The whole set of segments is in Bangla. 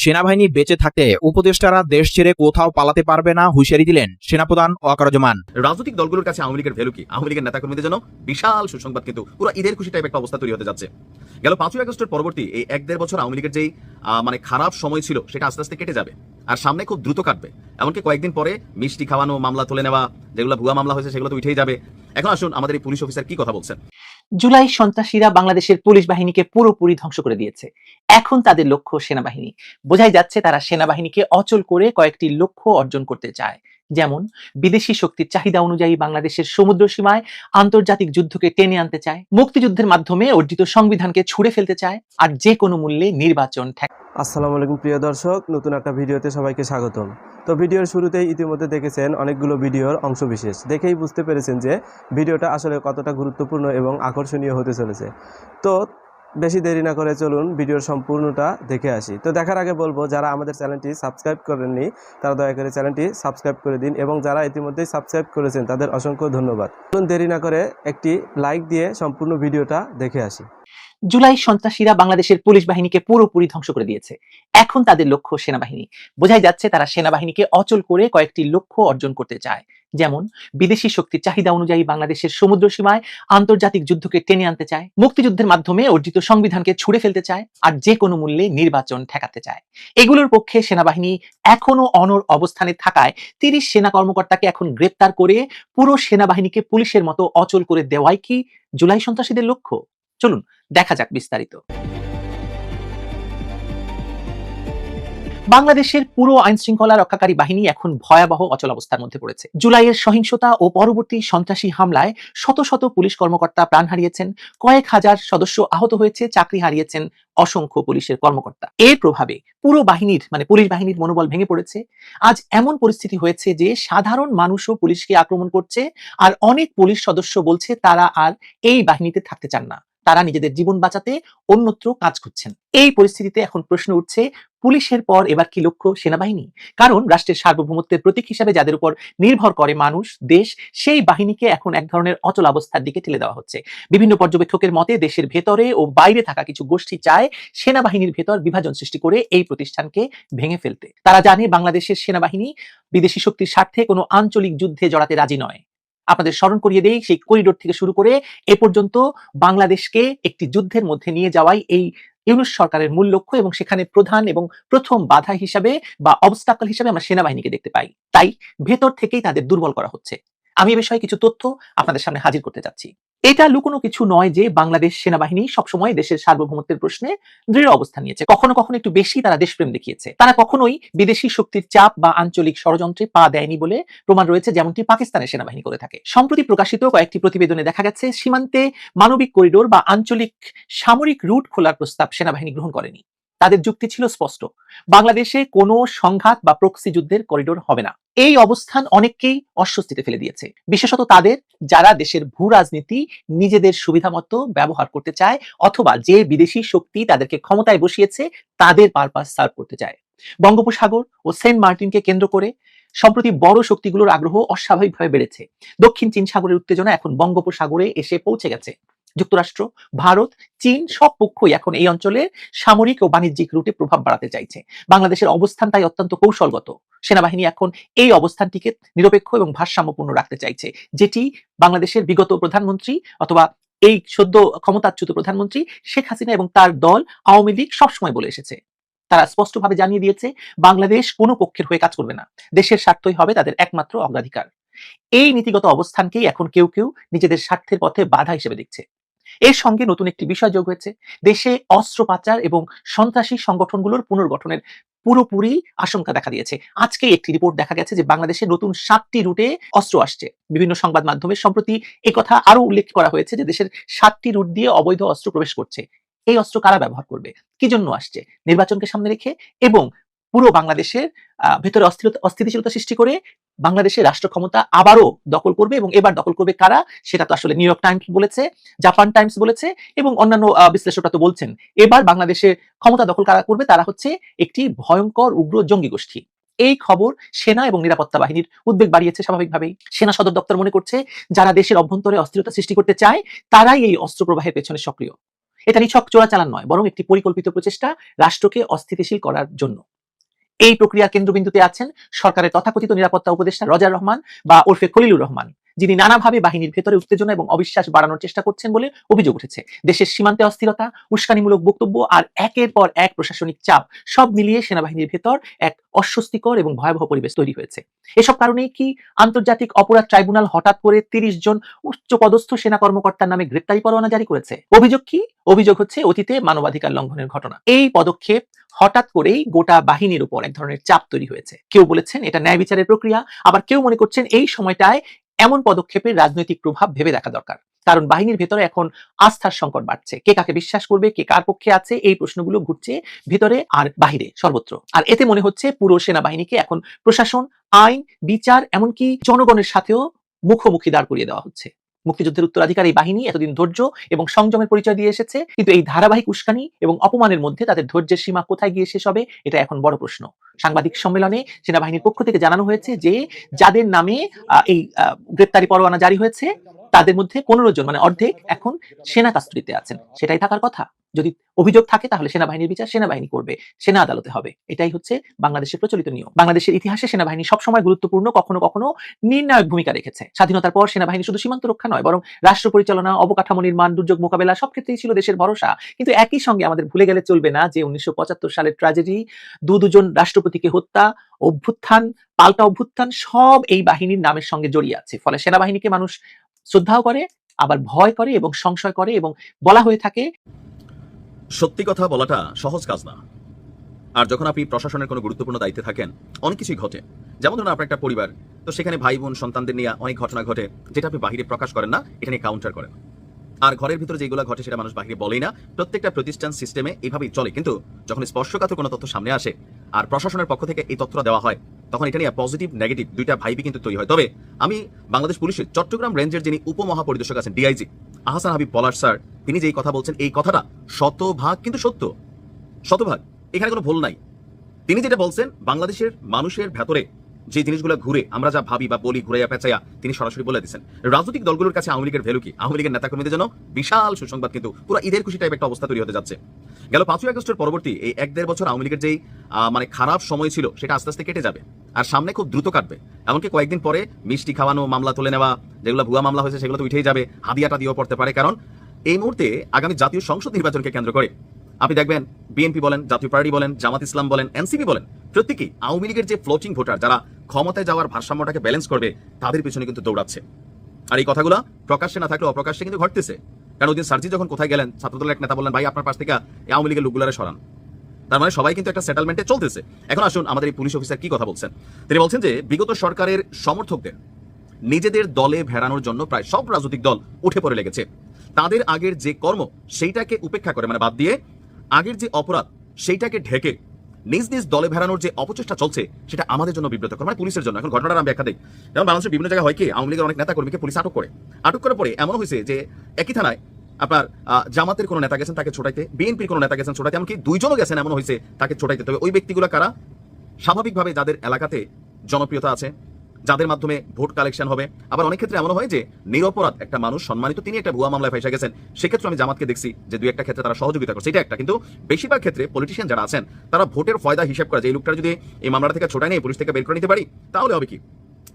সেনাবাহিনী বেঁচে থাকতে উপদেষ্টারা দেশ ছেড়ে কোথাও পালাতে পারবে না, হুঁশিয়ারি দিলেন সেনাপ্রধান ওয়াকারুজ্জামান। রাজনৈতিক দলগুলোর কাছে আওয়ামী লীগের ভ্যালু কি? আওয়ামী লীগের নেতাকর্মীদের জন্য বিশাল সুসংবাদ, কিন্তু পুরো ঈদের খুশি টাইপ একটা অবস্থা তৈরি হতে যাচ্ছে। গেল 5ই আগস্টের পরবর্তী এই 1-1.5 বছর আওয়ামী লীগের যেই খারাপ সময় ছিল সেটা আস্তে আস্তে কেটে যাবে, আর সামনে খুব দ্রুত কাটবে। এমনকি কয়েকদিন পরে মিষ্টি খাওয়ানো, মামলা তুলে নেওয়া, যেগুলো ভুয়া মামলা হয়েছে সেগুলো তো উঠেই যাবে। এখন আসুন আমাদের এই পুলিশ অফিসার কি কথা বলছেন। জুলাই সন্ত্রাসীরা বাংলাদেশের পুলিশ বাহিনীকে পুরোপুরি ধ্বংস করে দিয়েছে। এখন তাদের লক্ষ্য সেনাবাহিনী। বোঝাই যাচ্ছে তারা সেনাবাহিনীকে অচল করে কয়েকটি লক্ষ্য অর্জন করতে চায়। যেমন বিদেশি শক্তির চাহিদা অনুযায়ী বাংলাদেশের সমুদ্র সীমায় আন্তর্জাতিক যুদ্ধকে টেনে আনতে চায়, মুক্তিযুদ্ধের মাধ্যমে অর্জিত সংবিধানকে ছুঁড়ে ফেলতে চায়, আর যে কোনো মূল্যে নির্বাচন। আসসালামু আলাইকুম প্রিয় দর্শক, নতুন একটা ভিডিওতে সবাইকে স্বাগতম। তো ভিডিওর শুরুতেই ইতিমধ্যে দেখেছেন অনেকগুলো ভিডিওর অংশবিশেষ, দেখেই বুঝতে পেরেছেন যে ভিডিওটা আসলে কতটা গুরুত্বপূর্ণ এবং আকর্ষণীয় হতে চলেছে। তো বেশি দেরি না করে চলুন ভিডিওর সম্পূর্ণটা দেখে আসি। তো দেখার আগে বলবো, যারা আমাদের চ্যানেলটি সাবস্ক্রাইব করেননি তারা দয়া করে চ্যানেলটি সাবস্ক্রাইব করে দিন, এবং যারা ইতিমধ্যেই সাবস্ক্রাইব করেছেন তাদের অসংখ্য ধন্যবাদ। দেরি না করে একটি লাইক দিয়ে সম্পূর্ণ ভিডিওটা দেখে আসি। জুলাই সন্ত্রাসীরা বাংলাদেশের পুলিশ বাহিনীকে পুরোপুরি ধ্বংস করে দিয়েছে। এখন তাদের লক্ষ্য সেনাবাহিনী। বোঝাই যাচ্ছে তারা সেনাবাহিনীকে অচল করে কয়েকটি লক্ষ্য অর্জন করতে চায়। যেমন বিদেশি শক্তির চাহিদা অনুযায়ী বাংলাদেশের সমুদ্র সীমায় আন্তর্জাতিক যুদ্ধকে টেনে আনতে চায়, মুক্তিযুদ্ধের মাধ্যমে অর্জিত সংবিধানকে ছুঁড়ে ফেলতে চায়, আর যে কোনো মূল্যে নির্বাচন ঠেকাতে চায়। এগুলোর পক্ষে সেনাবাহিনী এখনো অনড় অবস্থানে থাকায় 30 সেনা কর্মকর্তাকে এখন গ্রেপ্তার করে পুরো সেনাবাহিনীকে পুলিশের মতো অচল করে দেওয়াই কি জুলাই সন্ত্রাসীদের লক্ষ্য? চলুন দেখা যাক বিস্তারিত। বাংলাদেশের পুরো আইন শৃঙ্খলা রক্ষাকারী বাহিনী এখন ভয়াবহ অচল অবস্থার মধ্যে পড়েছে। জুলাইয়ের সহিংসতা ও পরবর্তী সন্ত্রাসী হামলায় শত শত পুলিশ কর্মকর্তা প্রাণ হারিয়েছেন, কয়েক হাজার সদস্য আহত হয়েছে, চাকরি হারিয়েছেন অসংখ্য পুলিশের কর্মকর্তা। এর প্রভাবে পুরো বাহিনীর পুলিশ বাহিনীর মনোবল ভেঙে পড়েছে। আজ এমন পরিস্থিতি হয়েছে যে সাধারণ মানুষও পুলিশকে আক্রমণ করছে, আর অনেক পুলিশ সদস্য বলছে তারা আর এই বাহিনীতে থাকতে চান না, তারা নিজেদের জীবন বাঁচাতে অন্যত্র কাজ করছেন। এই পরিস্থিতিতে এখন প্রশ্ন উঠছে, পুলিশের পর এবার কি লক্ষ্য সেনাবাহিনী? কারণ রাষ্ট্রের সার্বভৌমত্বের প্রতীক হিসাবে যাদের উপর নির্ভর করে মানুষ, দেশ, সেই বাহিনীকে এখন এক ধরনের অচল অবস্থার দিকে ঠেলে দেওয়া হচ্ছে। বিভিন্ন পর্যবেক্ষকের মতে দেশের ভেতরে ও বাইরে থাকা কিছু গোষ্ঠী চায় সেনাবাহিনীর ভেতর বিভাজন সৃষ্টি করে এই প্রতিষ্ঠানকে ভেঙে ফেলতে। তারা জানে বাংলাদেশের সেনাবাহিনী বিদেশি শক্তির স্বার্থে কোনো আঞ্চলিক যুদ্ধে জড়াতে রাজি নয়। আপনাদের স্মরণ করিয়ে দেই, সেই করিডোর থেকে শুরু করে এ পর্যন্ত বাংলাদেশকে একটি যুদ্ধের মধ্যে নিয়ে যাওয়াই এই ইউনূস সরকারের মূল লক্ষ্য, এবং সেখানে প্রধান এবং প্রথম বাধা হিসাবে বা অবস্টাকল হিসাবে আমরা সেনাবাহিনীকে দেখতে পাই। তাই ভেতর থেকেই তাদের দুর্বল করা হচ্ছে। আমি এ বিষয়ে কিছু তথ্য আপনাদের সামনে হাজির করতে যাচ্ছি। এটা লুকোনো কিছু নয় যে বাংলাদেশ সেনাবাহিনী সবসময় দেশের সার্বভৌমত্বের প্রশ্নে দৃঢ় অবস্থান নিয়েছে। কখনো কখনো একটু বেশি তারা দেশপ্রেম দেখিয়েছে। তারা কখনোই বিদেশি শক্তির চাপ বা আঞ্চলিক ষড়যন্ত্রে পা দেয়নি বলে প্রমাণ রয়েছে, যেমনটি পাকিস্তানের সেনাবাহিনী করে থাকে। সম্প্রতি প্রকাশিত কয়েকটি প্রতিবেদনে দেখা গেছে সীমান্তে মানবিক করিডোর বা আঞ্চলিক সামরিক রুট খোলার প্রস্তাব সেনাবাহিনী গ্রহণ করেনি। তাদের যুক্তি ছিল স্পষ্ট, বাংলাদেশে কোনো সংঘাত বা প্রক্সি যুদ্ধের করিডোর হবে না। এই অবস্থান অনেককেই অস্বস্তিতে ফেলে দিয়েছে, বিশেষত তাদের যারা দেশের ভূ রাজনীতি নিজেদের সুবিধা মতো ব্যবহার করতে চায়, অথবা যে বিদেশি শক্তি তাদেরকে ক্ষমতায় বসিয়েছে তাদের পারপাস সার্ভ করতে চায়। বঙ্গোপসাগর ও সেন্ট মার্টিনকে কেন্দ্র করে সম্প্রতি বড় শক্তিগুলোর আগ্রহ অস্বাভাবিকভাবে বেড়েছে। দক্ষিণ চীন সাগরের উত্তেজনা এখন বঙ্গোপসাগরে এসে পৌঁছে গেছে। যুক্তরাষ্ট্র, ভারত, চীন সব পক্ষই এখন এই অঞ্চলের সামরিক ও বাণিজ্যিক রুটে প্রভাব বাড়াতে চাইছে। বাংলাদেশের অবস্থান তাই অত্যন্ত কৌশলগত। সেনাবাহিনী এখন এই অবস্থানটিকে নিরপেক্ষ এবং ভারসাম্যপূর্ণ রাখতে চাইছে, যেটি বাংলাদেশের বিগত প্রধানমন্ত্রী অথবা এই সদ্য ক্ষমতাচ্যুত প্রধানমন্ত্রী শেখ হাসিনা এবং তার দল আওয়ামী লীগ সবসময় বলে এসেছে। তারা স্পষ্টভাবে জানিয়ে দিয়েছে বাংলাদেশ কোনো পক্ষের হয়ে কাজ করবে না, দেশের স্বার্থই হবে তাদের একমাত্র অগ্রাধিকার। এই নীতিগত অবস্থানকেই এখন কেউ কেউ নিজেদের স্বার্থের পথে বাধা হিসেবে দেখছে। এর সঙ্গে নতুন একটি বিষয় যোগ হয়েছে, দেশে অস্ত্র পাচার এবং সন্ত্রাসী সংগঠনগুলোর পুনর্গঠনের পুরোপুরি আশঙ্কা দেখা দিয়েছে। আজকে একটি রিপোর্ট দেখা গেছে যে বাংলাদেশে নতুন 7টি রুটে অস্ত্র আসছে। বিভিন্ন সংবাদ মাধ্যমে সম্প্রতি একথা আরো উল্লেখ করা হয়েছে যে দেশের 7টি রুট দিয়ে অবৈধ অস্ত্র প্রবেশ করছে। এই অস্ত্র কারা ব্যবহার করবে, কি জন্য আসছে, নির্বাচনকে সামনে রেখে এবং পুরো বাংলাদেশের ভেতরে অস্থিতিশীলতা সৃষ্টি করে বাংলাদেশের রাষ্ট্র ক্ষমতা আবারও দখল করবে। এবং এবার দখল করবে কারা, সেটা তো আসলে নিউ ইয়র্ক টাইমস বলেছে, জাপান টাইমস বলেছে, এবং অন্যান্য বিশ্লেষকরা তো বলছেন এবার বাংলাদেশের ক্ষমতা দখল কারা করবে, তারা হচ্ছে একটি ভয়ঙ্কর উগ্র জঙ্গি গোষ্ঠী। এই খবর সেনা এবং নিরাপত্তা বাহিনীর উদ্বেগ বাড়িয়েছে। স্বাভাবিকভাবেই সেনা সদর দপ্তর মনে করছে যারা দেশের অভ্যন্তরে অস্থিরতা সৃষ্টি করতে চায় তারাই এই অস্ত্র প্রবাহের পেছনে সক্রিয়। এটা নিছক চোরাচালান নয়, বরং একটি পরিকল্পিত প্রচেষ্টা রাষ্ট্রকে অস্থিতিশীল করার জন্য। এই প্রক্রিয়ার কেন্দ্রবিন্দুতে আছেন সরকারের তথাকথিত নিরাপত্তা উপদেষ্টা রজার রহমান বা ওরফে খলিলুর রহমান, যিনি নানাভাবে বাহিনীর ভেতরে উত্তেজনা এবং অবিশ্বাস বাড়ানোর চেষ্টা করছেন বলে অভিযোগ উঠেছে। দেশের সীমান্তে অস্থিরতা, উস্কানিমূলক বক্তব্য আর একের পর এক প্রশাসনিক চাপ সব মিলিয়ে সেনাবাহিনীর ভেতর এক অস্বস্তিকর এবং ভয়াবহ পরিবেশ তৈরি হয়েছে। এসব কারণেই কি আন্তর্জাতিক অপরাধ ট্রাইব্যুনাল হঠাৎ করে 30 জন উচ্চপদস্থ সেনা কর্মকর্তার নামে গ্রেপ্তারি পরোয়ানা জারি করেছে? অভিযোগ কি? অভিযোগ হচ্ছে অতীতে মানবাধিকার লঙ্ঘনের ঘটনা। এই পদক্ষেপ হঠাৎ করেই গোটা বাহিনীর উপর এক ধরনের চাপ তৈরি হয়েছে। কেউ বলেছেন এটা ন্যায় বিচারের প্রক্রিয়া, আবার কেউ মনে করছেন এই সময়টায় এমন পদক্ষেপের রাজনৈতিক প্রভাব ভেবে দেখা দরকার। কারণ বাহিনীর ভেতরে এখন আস্থার সংকট বাড়ছে। কে কাকে বিশ্বাস করবে, কে কার পক্ষে আছে, এই প্রশ্নগুলো ঘুরছে ভেতরে আর বাহিরে সর্বত্র। আর এতে মনে হচ্ছে পুরো সেনাবাহিনীকে এখন প্রশাসন, আইন, বিচার, এমনকি জনগণের সাথেও মুখোমুখি দাঁড় করিয়ে দেওয়া হচ্ছে। মুক্তিযুদ্ধের উত্তরাধিকার এই বাহিনী এতদিন ধৈর্য এবং সংযমের পরিচয় দিয়ে এসেছে, কিন্তু এই ধারাবাহিক উস্কানি এবং অপমানের মধ্যে তাদের ধৈর্যের সীমা কোথায় গিয়ে শেষ হবে, এটা এখন বড় প্রশ্ন। সাংবাদিক সম্মেলনে সেনাবাহিনীর পক্ষ থেকে জানানো হয়েছে যে যাদের নামে এই গ্রেপ্তারি পরোয়ানা জারি হয়েছে তাদের মধ্যে 15 জন, মানে অর্ধেক, এখন সেনা কাস্টডিতে আছেন। সেটাই থাকার কথা। যদি অভিযোগ থাকে তাহলে সেনাবাহিনীর বিচার সেনাবাহিনী করবে, সেনা আদালতে হবে। এটাই হচ্ছে বাংলাদেশের প্রচলিত নিয়ম। বাংলাদেশের ইতিহাসে সেনাবাহিনী সবসময় গুরুত্বপূর্ণ, কখনো কখনো নির্ণায়ক ভূমিকা রেখেছে। স্বাধীনতার পর সেনাবাহিনী শুধু সীমান্ত রক্ষা নয়, বরং রাষ্ট্র পরিচালনা, অবকাঠামো নির্মাণ, দুর্যোগ মোকাবেলা সব ক্ষেত্রেই ছিল দেশের ভরসা। কিন্তু একই সঙ্গে আমাদের ভুলে গেলে চলবে না যে 1975 সালের ট্র্যাজেডি, দুজন রাষ্ট্রপতিকে হত্যা, অভ্যুত্থান, পাল্টা অভ্যুত্থান সব এই বাহিনীর নামের সঙ্গে জড়িয়ে আছে। ফলে সেনাবাহিনীকে মানুষ শ্রদ্ধাও করে, আবার ভয় করে এবং সংশয় করে, এবং বলা হয়ে থাকে সত্যি কথা বলাটা সহজ কাজ না। আর যখন আপনি প্রশাসনের কোনো গুরুত্বপূর্ণ দায়িত্বে থাকেন, অনেক কিছুই ঘটে। যেমন ধরুন আপনার একটা পরিবার, তো সেখানে ভাই বোন সন্তানদের নিয়ে অনেক ঘটনা ঘটে, যেটা আপনি বাহিরে প্রকাশ করেন না, এটা নিয়ে কাউন্টার করেন। আর ঘরের ভিতরে যেগুলো ঘটে সেটা মানুষ বাহিরে বলেই না। প্রত্যেকটা প্রতিষ্ঠান সিস্টেমে এভাবেই চলে। কিন্তু যখন স্পর্শকাতর কোনো তথ্য সামনে আসে আর প্রশাসনের পক্ষ থেকে এই তথ্যটা দেওয়া হয়, তখন এটা নিয়ে পজিটিভ নেগেটিভ দুইটা ভাইবই কিন্তু তৈরি হয়। তবে আমি বাংলাদেশ পুলিশের চট্টগ্রাম রেঞ্জের যিনি উপমহাপরিদর্শক আছেন, ডিআইজি আহসান হাবিব পলাশ স্যার, তিনি যেই কথা বলছেন এই কথাটা শতভাগ কিন্তু সত্য, শতভাগ, এখানে কোনো ভুল নাই। তিনি যেটা বলছেন বাংলাদেশের মানুষের ভেতরে যে জিনিসগুলো ঘুরে আমরা যা ভাবি বা বলি ঘুরাইয়া পেঁচাইয়া, তিনি সরাসরি বলে দিচ্ছেন। রাজনৈতিক দলগুলোর কাছে আওয়ামী লীগের ভ্যালু কি? আওয়ামী লীগের নেতাকর্মীদের জন্য বিশাল সুসংবাদ, কিন্তু পুরো ঈদের খুশি টাইপ একটা অবস্থা তৈরি হতে যাচ্ছে। গেল 5ই আগস্টের পরবর্তী এই 1-1.5 বছর আওয়ামী লীগের যেই মানে খারাপ সময় ছিল সেটা আস্তে আস্তে কেটে যাবে, আর সামনে খুব দ্রুত কাটবে। এমনকি কয়েকদিন পরে মিষ্টি খাওয়ানো, মামলা তুলে নেওয়া, যেগুলো ভুয়া মামলা হয়েছে সেগুলো তো উঠেই যাবে, হাদিয়াটা দিয়েও পড়তে পারে। কারণ এই মুহূর্তে আগামী জাতীয় সংসদ নির্বাচনকে কেন্দ্র করে আপনি দেখবেন বিএনপি বলেন, জাতীয় পার্টি বলেন, জামাত ইসলাম বলেন, এনসিপি বলেন, প্রত্যেকেই আওয়ামী লীগের যে ফ্লোটিং ভোটার, যারা ক্ষমতায় যাওয়ার ভারসাম্যটাকে ব্যালেন্স করবে, তাদের পিছনে কিন্তু দৌড়াচ্ছে। আর এই কথাগুলো প্রকাশ্যে না থাকলেও অপ্রকাশ্যে কিন্তু ঘটতেছে। কারণ ওই দিন সার্জি যখন কোথায় গেলেন, ছাত্রদলের এক নেতা বললেন, ভাই আপনার পাশ থেকে এই আওয়ামী লীগের লোকগুলারে সরান। তার মানে সবাই কিন্তু একটা সেটেলমেন্টে চলতেছে। এখন আসুন আমাদের এই পুলিশ অফিসার কি কথা বলছেন। তিনি বলছেন যে বিগত সরকারের সমর্থকদের নিজেদের দলে ভেড়ানোর জন্য প্রায় সব রাজনৈতিক দল উঠে পড়ে লেগেছে। তাদের আগের যে কর্ম সেইটাকে উপেক্ষা করে, মানে বাদ দিয়ে, আগের যে অপরাধ সেইটাকে ঢেকে নিজ নিজ দলে ভেড়ানোর যে অপচেষ্টা চলছে সেটা আমাদের জন্য বিব্রতকর, মানে পুলিশের জন্য। এখন ঘটনাটা আমি ব্যাখ্যা দিই। যেমন বাংলাদেশের বিভিন্ন জায়গায় হয় কি, আওয়ামী লীগের অনেক নেতা কর্মীকে পুলিশ আটক করার পরে এমন হয়েছে যে একই থানায় আপনার জামাতের কোনো নেতা গেছেন তাকে ছোটাইতে, বিএনপির কোনো নেতা গেছেন ছোটাইতে, এমনকি দুইজনও গেছেন এমন হয়েছে তাকে ছোটাইতে। তবে ওই ব্যক্তিগুলো কারা? স্বাভাবিকভাবে যাদের এলাকাতে জনপ্রিয়তা আছে, যাদের মাধ্যমে ভোট কালেকশন হবে। আবার অনেক ক্ষেত্রে এমন হয় যে নিরপরাধ একটা মানুষ সম্মানিত, তিনি একটা ভুয়া মামলায় ফাঁসে গেছেন। সেক্ষেত্রে আমি জামাতকে দেখছি যে দুই একটা ক্ষেত্রে তারা সহযোগিতা করছে, এটা একটা। কিন্তু বেশিরভাগ ক্ষেত্রে পলিটিশিয়ান যারা আছেন তারা ভোটের ফয়দা হিসাব করে যে এই লোকটা যদি এই মামলাটা থেকে ছোটাই নেই, পুলিশ থেকে বের করে নিতে পারি, তাহলে হবে কি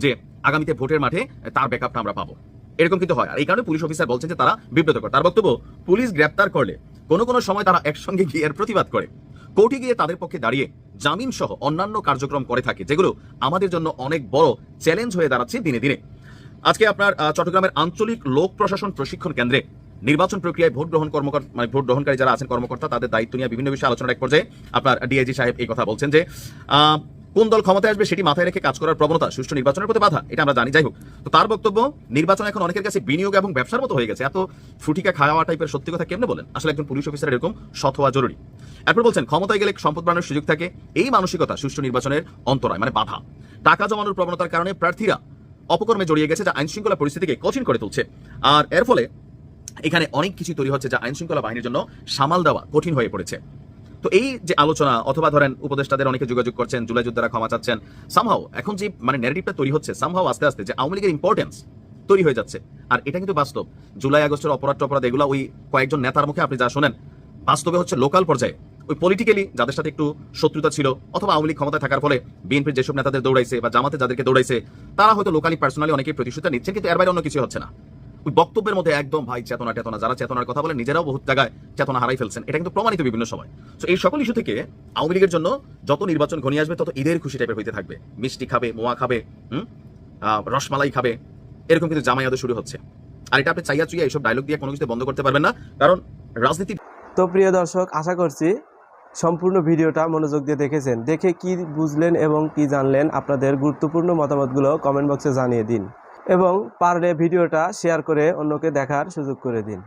যে আগামীতে ভোটের মাঠে তার ব্যাকআপটা আমরা পাবো। এরকম কিন্তু হয়। আর এই কারণে পুলিশ অফিসার বলছেন যে তারা বিব্রতকর। তার বক্তব্য, পুলিশ গ্রেপ্তার করলে কোনো কোনো সময় তারা একসঙ্গে গিয়ে এর প্রতিবাদ করে, কোর্টে গিয়ে তাদের পক্ষে দাঁড়িয়ে জামিন সহ অন্যান্য কার্যক্রম করে থাকে, যেগুলো আমাদের জন্য অনেক বড় চ্যালেঞ্জ হয়ে দাঁড়াচ্ছে দিনে দিনে। আজকে আপনার চট্টগ্রামের আঞ্চলিক লোক প্রশাসন প্রশিক্ষণ কেন্দ্রে নির্বাচন প্রক্রিয়ায় ভোট গ্রহণকারী যারা আছেন কর্মকর্তা, তাদের দায়িত্ব নিয়ে বিভিন্ন বিষয়ে আলোচনার এক পর্যায়ে আপনার ডিআইজি সাহেব এই কথা বলছেন যে কোন দল ক্ষমতায় আসবে সেটি মাথায় রেখে কাজ করার প্রবণতা সুষ্ঠু নির্বাচনের প্রতি বাধা, এটা আমরা জানি। যাই হোক, তো তার বক্তব্য, নির্বাচন এখন অনেকের কাছে বিনিয়োগ এবং ব্যবসার মতো হয়ে গেছে। এত ফুটিকা খাওয়া টাইপের সত্যি কথা কেমনে বলেন? আসলে একজন পুলিশ অফিসার এরকম সৎ হওয়া জরুরি। এরপর বলছেন, ক্ষমতায় গেলে সম্পদ বাড়ানোর সুযোগ থাকে, এই মানসিকতা সুষ্ঠু নির্বাচনের অন্তরায়, মানে বাধা। টাকা জমানোর প্রবণতার কারণে প্রার্থীরা অপকর্মে জড়িয়ে গেছে, যা আইন শৃঙ্খলা পরিস্থিতিকে কঠিন করে তুলছে। আর এর ফলে এখানে অনেক কিছু তৈরি হচ্ছে যা আইন শৃঙ্খলা বাহিনীর জন্য সামাল দেওয়া কঠিন হয়ে পড়েছে। তো এই যে আলোচনা, অথবা ধরেন উপদেষ্টাদের অনেকে যোগাযোগ করছেন, জুলাই যোদ্ধারা ক্ষমা চাচ্ছেন, সামহাও এখন যে মানে ন্যারেটিভটা তৈরি হচ্ছে, সামহাও আস্তে আস্তে যে আওয়ামী লীগের ইম্পর্টেন্স তৈরি হয়ে যাচ্ছে। আর এটা কিন্তু বাস্তব। জুলাই আগস্টের অপরাধ এগুলো ওই কয়েকজন নেতার মুখে আপনি যা শোনেন, বাস্তবে হচ্ছে লোকাল পর্যায়ে ওই পলিটিক্যালি যাদের সাথে একটু শত্রুতা ছিল অথবা আওয়ামী লীগ ক্ষমতায় থাকার ফলে বিএনপির যেসব নেতাদের দৌড়াইছে বা জামাতে যাদেরকে দৌড়াইছে তারা হয়তো লোকালি পার্সোনালি অনেকেই প্রতিশ্রুতি নিচ্ছেন, কিন্তু এর বাইরে অন্য কিছু হচ্ছে না। ওই বক্তব্যের মধ্যে একদম ভাই চেতনা টেতনা, যারা চেতনার কথা বলেন নিজেরাও বহুত জায়গায় চেতনা হারাই ফেলছেন, এটা কিন্তু প্রমাণিত বিভিন্ন সময়। তো এই সকল ইস্যু থেকে আওয়ামী লীগের জন্য যত নির্বাচন ঘনিয়ে আসবে তত ঈদের খুশি টাইপের হইতে থাকবে। মিষ্টি খাবে, মোয়া খাবে, রসমালাই খাবে, এরকম কিন্তু জামায়াত শুরু হচ্ছে। আর এটা আপনি চাইয়া চুইয়া এইসব ডায়লগ দিয়ে কোনো কিছু বন্ধ করতে পারবেন না, কারণ রাজনীতি। তো প্রিয় দর্শক, আশা করছি সম্পূর্ণ ভিডিওটা মনোযোগ দিয়ে দেখেছেন। দেখে কি বুঝলেন এবং কি জানলেন আপনাদের গুরুত্বপূর্ণ মতামতগুলো কমেন্ট বক্সে জানিয়ে দিন এবং পারলে ভিডিওটা শেয়ার করে অন্যকে দেখার সুযোগ করে দিন।